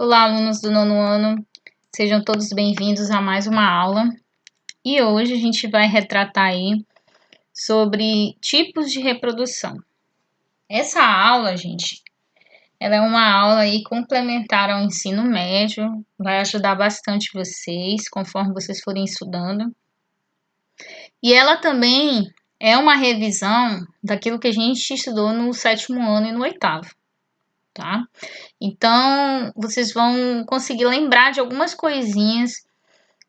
Olá, alunos do nono ano, sejam todos bem-vindos a mais uma aula. E hoje a gente vai retratar aí sobre tipos de reprodução. Essa aula, gente, ela é uma aula aí complementar ao ensino médio, vai ajudar bastante vocês, conforme vocês forem estudando. E ela também é uma revisão daquilo que a gente estudou no 7º ano e no 8º. Tá? Então, vocês vão conseguir lembrar de algumas coisinhas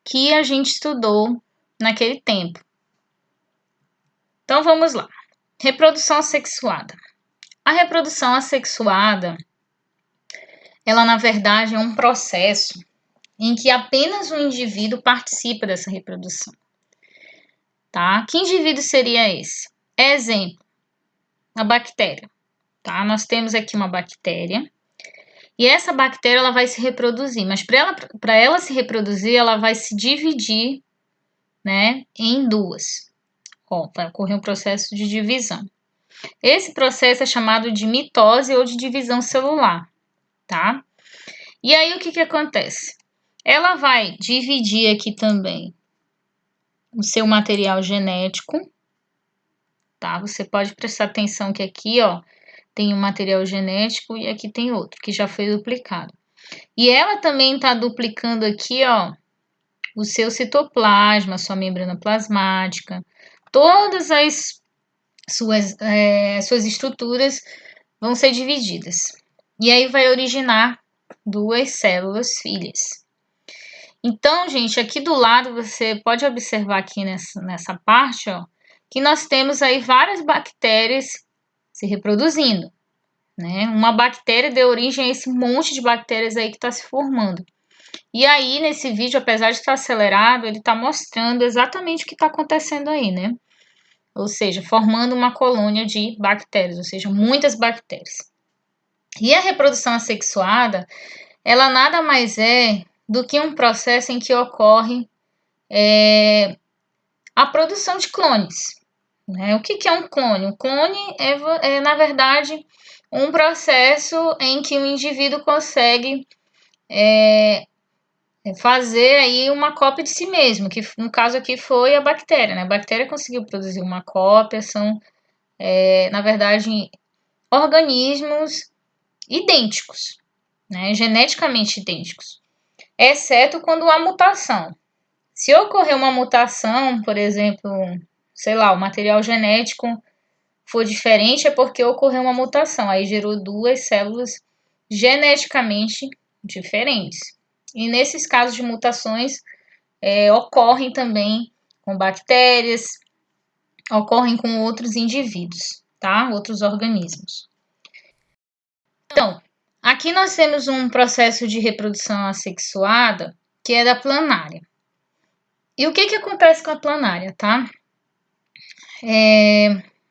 que a gente estudou naquele tempo. Então, vamos lá. Reprodução assexuada. A reprodução assexuada, ela na verdade é um processo em que apenas um indivíduo participa dessa reprodução. Tá? Que indivíduo seria esse? Exemplo, a bactéria. Tá? Nós temos aqui uma bactéria. E essa bactéria ela vai se reproduzir, mas para ela se reproduzir, ela vai se dividir, né, em duas. Vai ocorrer um processo de divisão. Esse processo é chamado de mitose ou de divisão celular, tá? E aí o que acontece? Ela vai dividir aqui também o seu material genético, tá? Você pode prestar atenção que aqui, ó, tem um material genético e aqui tem outro que já foi duplicado. E ela também está duplicando aqui, ó, o seu citoplasma, sua membrana plasmática, todas as suas estruturas vão ser divididas. E aí vai originar duas células filhas. Então, gente, aqui do lado você pode observar aqui nessa parte, ó, que nós temos aí várias bactérias se reproduzindo. Né? Uma bactéria deu origem a esse monte de bactérias aí que está se formando. E aí, nesse vídeo, apesar de estar acelerado, ele está mostrando exatamente o que está acontecendo aí, né? Ou seja, formando uma colônia de bactérias, ou seja, muitas bactérias. E a reprodução assexuada, ela nada mais é do que um processo em que ocorre a produção de clones. Né? O que é um clone? Um clone na verdade, um processo em que o indivíduo consegue fazer aí uma cópia de si mesmo, que no caso aqui foi a bactéria, né? A bactéria conseguiu produzir uma cópia, são, na verdade, organismos idênticos, né? Geneticamente idênticos, exceto quando há mutação. Se ocorrer uma mutação, por exemplo, sei lá, o material genético for diferente, é porque ocorreu uma mutação, aí gerou duas células geneticamente diferentes. E nesses casos de mutações, ocorrem também com bactérias, ocorrem com outros indivíduos, tá? Outros organismos. Então, aqui nós temos um processo de reprodução assexuada, que é da planária. E o que acontece com a planária, tá?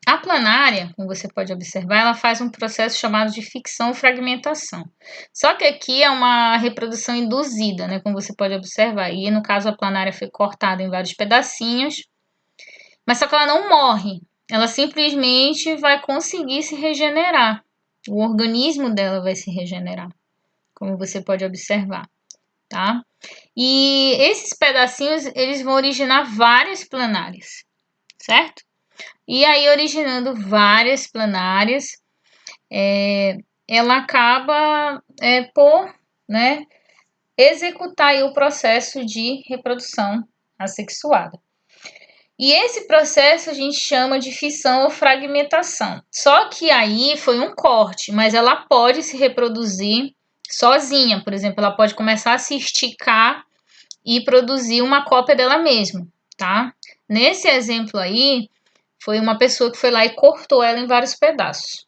A planária, como você pode observar, ela faz um processo chamado de ficção fragmentação. Só que aqui é uma reprodução induzida, né, como você pode observar. E no caso a planária foi cortada em vários pedacinhos, mas só que ela não morre. Ela simplesmente vai conseguir se regenerar. O organismo dela vai se regenerar, como você pode observar, tá? E esses pedacinhos, eles vão originar várias planárias, certo? E aí, originando várias planárias, ela acaba por, né, executar aí o processo de reprodução assexuada. E esse processo a gente chama de fissão ou fragmentação. Só que aí foi um corte, mas ela pode se reproduzir sozinha. Por exemplo, ela pode começar a se esticar e produzir uma cópia dela mesma, tá? Nesse exemplo aí, foi uma pessoa que foi lá e cortou ela em vários pedaços,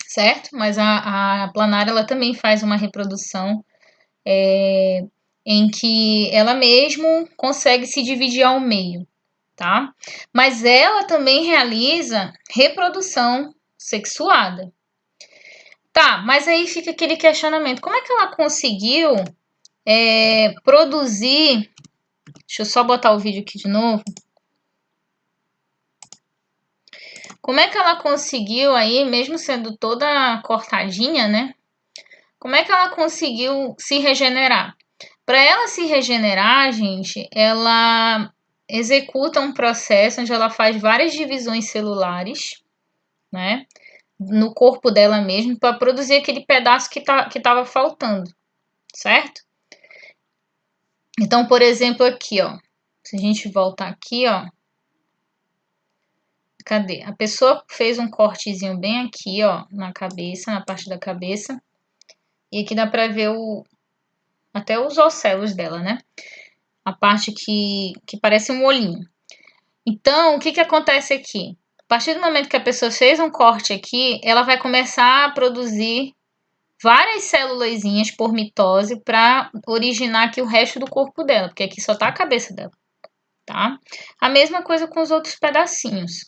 certo? Mas a planária, ela também faz uma reprodução em que ela mesmo consegue se dividir ao meio, tá? Mas ela também realiza reprodução sexuada. Tá, mas aí fica aquele questionamento, como é que ela conseguiu produzir... Deixa eu só botar o vídeo aqui de novo. Como é que ela conseguiu aí, mesmo sendo toda cortadinha, né? Como é que ela conseguiu se regenerar? Para ela se regenerar, gente, ela executa um processo onde ela faz várias divisões celulares, né, no corpo dela mesmo, para produzir aquele pedaço que estava faltando, certo? Então, por exemplo, aqui, ó, se a gente voltar aqui, ó, cadê? A pessoa fez um cortezinho bem aqui, ó, na cabeça, na parte da cabeça, e aqui dá para ver até os osselos dela, né? A parte que parece um olhinho. Então, o que acontece aqui? A partir do momento que a pessoa fez um corte aqui, ela vai começar a produzir várias célulazinhas por mitose para originar aqui o resto do corpo dela, porque aqui só tá a cabeça dela, tá? A mesma coisa com os outros pedacinhos.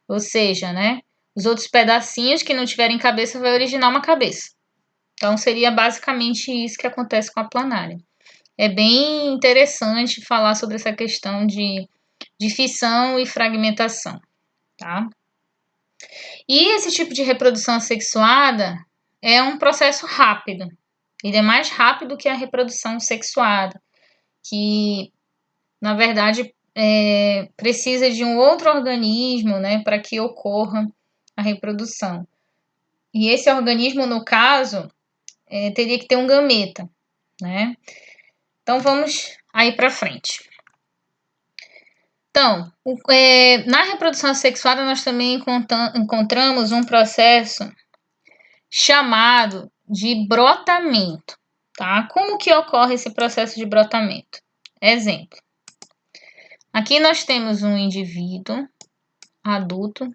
Ou seja, né? Os outros pedacinhos que não tiverem cabeça vai originar uma cabeça. Então, seria basicamente isso que acontece com a planária. É bem interessante falar sobre essa questão de fissão e fragmentação, tá? E esse tipo de reprodução assexuada é um processo rápido. Ele é mais rápido que a reprodução sexuada, que na verdade precisa de um outro organismo, né, para que ocorra a reprodução. E esse organismo, no caso, teria que ter um gameta, né? Então vamos aí para frente. Então, na reprodução assexuada nós também encontramos um processo chamado de brotamento, tá? Como que ocorre esse processo de brotamento? Exemplo. Aqui nós temos um indivíduo adulto.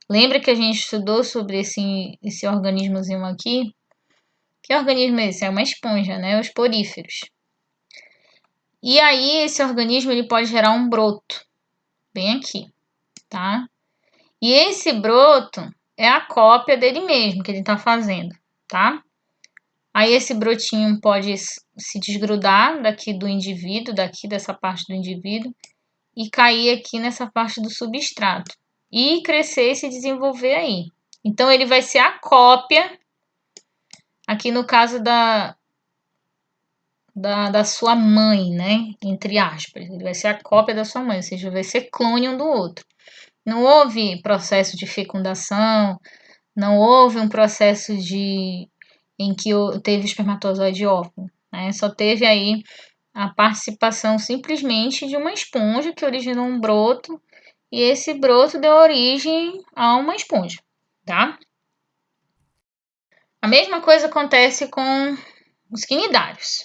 Lembra que a gente estudou sobre esse organismozinho aqui? Que organismo é esse? É uma esponja, né? Os poríferos. E aí esse organismo ele pode gerar um broto, bem aqui, tá? E esse broto é a cópia dele mesmo que ele está fazendo, tá? Aí esse brotinho pode se desgrudar daqui do indivíduo, daqui dessa parte do indivíduo, e cair aqui nessa parte do substrato. E crescer e se desenvolver aí. Então ele vai ser a cópia, aqui no caso da sua mãe, né? Entre aspas. Ele vai ser a cópia da sua mãe, ou seja, vai ser clone um do outro. Não houve processo de fecundação, não houve um processo em que teve espermatozoide e óvulo, né? Só teve aí a participação simplesmente de uma esponja que originou um broto e esse broto deu origem a uma esponja, tá? A mesma coisa acontece com os quinidários,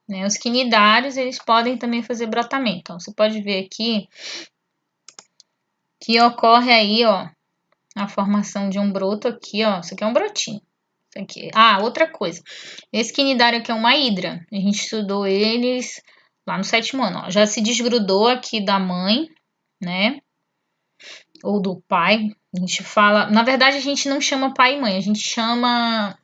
né? Os quinidários, eles podem também fazer brotamento. Então, você pode ver aqui que ocorre aí, ó, a formação de um broto aqui, ó. Isso aqui é um brotinho. Isso aqui. Ah, outra coisa. Esse quinidário aqui é uma hidra. A gente estudou eles lá no 7º ano, ó. Já se desgrudou aqui da mãe, né? Ou do pai. A gente fala... Na verdade, a gente não chama pai e mãe. A gente chama...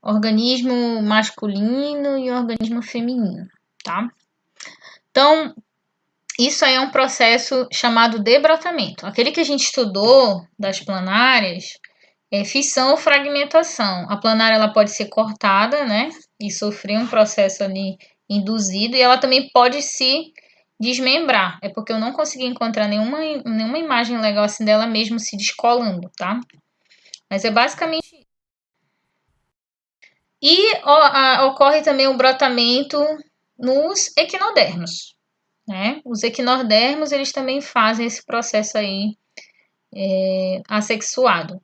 organismo masculino e organismo feminino, tá? Então, isso aí é um processo chamado de brotamento. Aquele que a gente estudou das planárias é fissão ou fragmentação. A planária ela pode ser cortada, né? E sofrer um processo ali induzido, e ela também pode se desmembrar. É porque eu não consegui encontrar nenhuma imagem legal assim dela mesmo se descolando, tá? Mas é basicamente isso. E ocorre também o brotamento nos equinodermos, né? Os equinodermos, eles também fazem esse processo aí assexuado.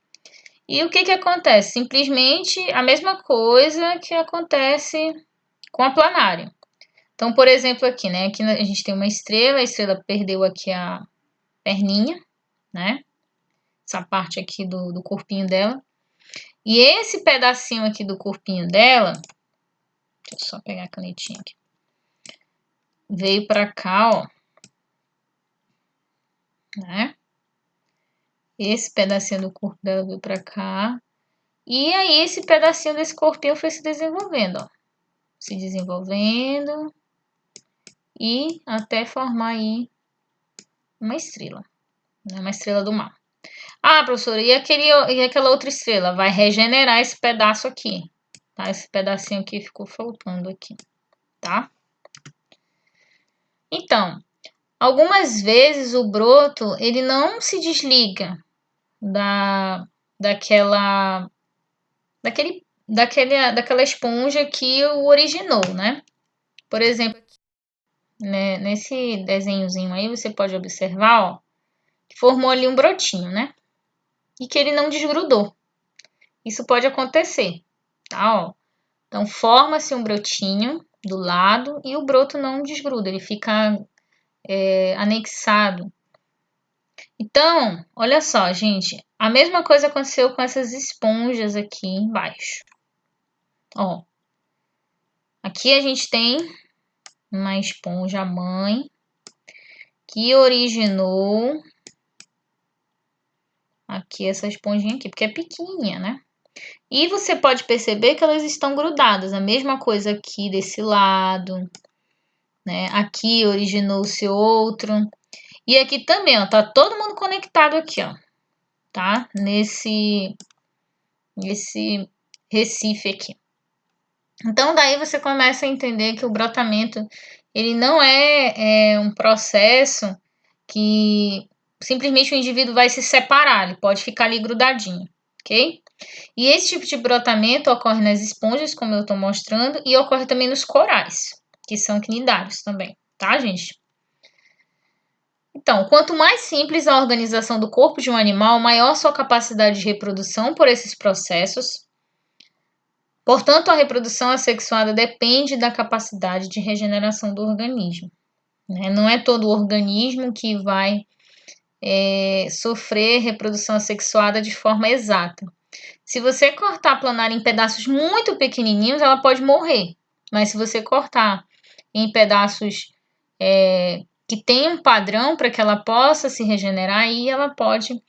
E o que acontece? Simplesmente a mesma coisa que acontece com a planária. Então, por exemplo, aqui, né? Aqui a gente tem uma estrela, a estrela perdeu aqui a perninha, né? Essa parte aqui do corpinho dela. E esse pedacinho aqui do corpinho dela, deixa eu só pegar a canetinha aqui, veio pra cá, ó, né? Esse pedacinho do corpo dela veio pra cá. E aí esse pedacinho desse corpinho foi se desenvolvendo, ó. Se desenvolvendo e até formar aí uma estrela, né? Uma estrela do mar. Ah, professora, e aquela outra estrela? Vai regenerar esse pedaço aqui, tá? Esse pedacinho aqui ficou faltando aqui, tá? Então, algumas vezes o broto, ele não se desliga daquela, daquela esponja que o originou, né? Por exemplo, né, nesse desenhozinho aí, você pode observar, ó, que formou ali um brotinho, né? E que ele não desgrudou. Isso pode acontecer, tá? Ó. Então, forma-se um brotinho do lado e o broto não desgruda, ele fica anexado. Então, olha só, gente, a mesma coisa aconteceu com essas esponjas aqui embaixo. Ó, aqui a gente tem uma esponja mãe que originou aqui essa esponjinha aqui, porque é pequenininha, né? E você pode perceber que elas estão grudadas. A mesma coisa aqui desse lado, né? Aqui originou-se outro. E aqui também, ó, tá todo mundo conectado aqui, ó, tá? Nesse recife aqui. Então, daí você começa a entender que o brotamento, ele não é um processo que simplesmente o indivíduo vai se separar, ele pode ficar ali grudadinho, ok? E esse tipo de brotamento ocorre nas esponjas, como eu estou mostrando, e ocorre também nos corais, que são cnidários também, tá, gente? Então, quanto mais simples a organização do corpo de um animal, maior sua capacidade de reprodução por esses processos. Portanto, a reprodução assexuada depende da capacidade de regeneração do organismo. Né? Não é todo organismo que vai sofrer reprodução assexuada de forma exata. Se você cortar a planária em pedaços muito pequenininhos, ela pode morrer. Mas se você cortar em pedaços que tem um padrão para que ela possa se regenerar, aí ela pode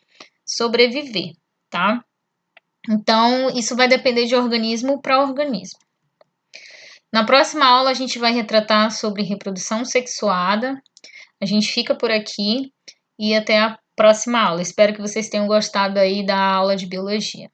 sobreviver, tá? Então, isso vai depender de organismo para organismo. Na próxima aula, a gente vai retratar sobre reprodução sexuada. A gente fica por aqui e até a próxima aula. Espero que vocês tenham gostado aí da aula de biologia.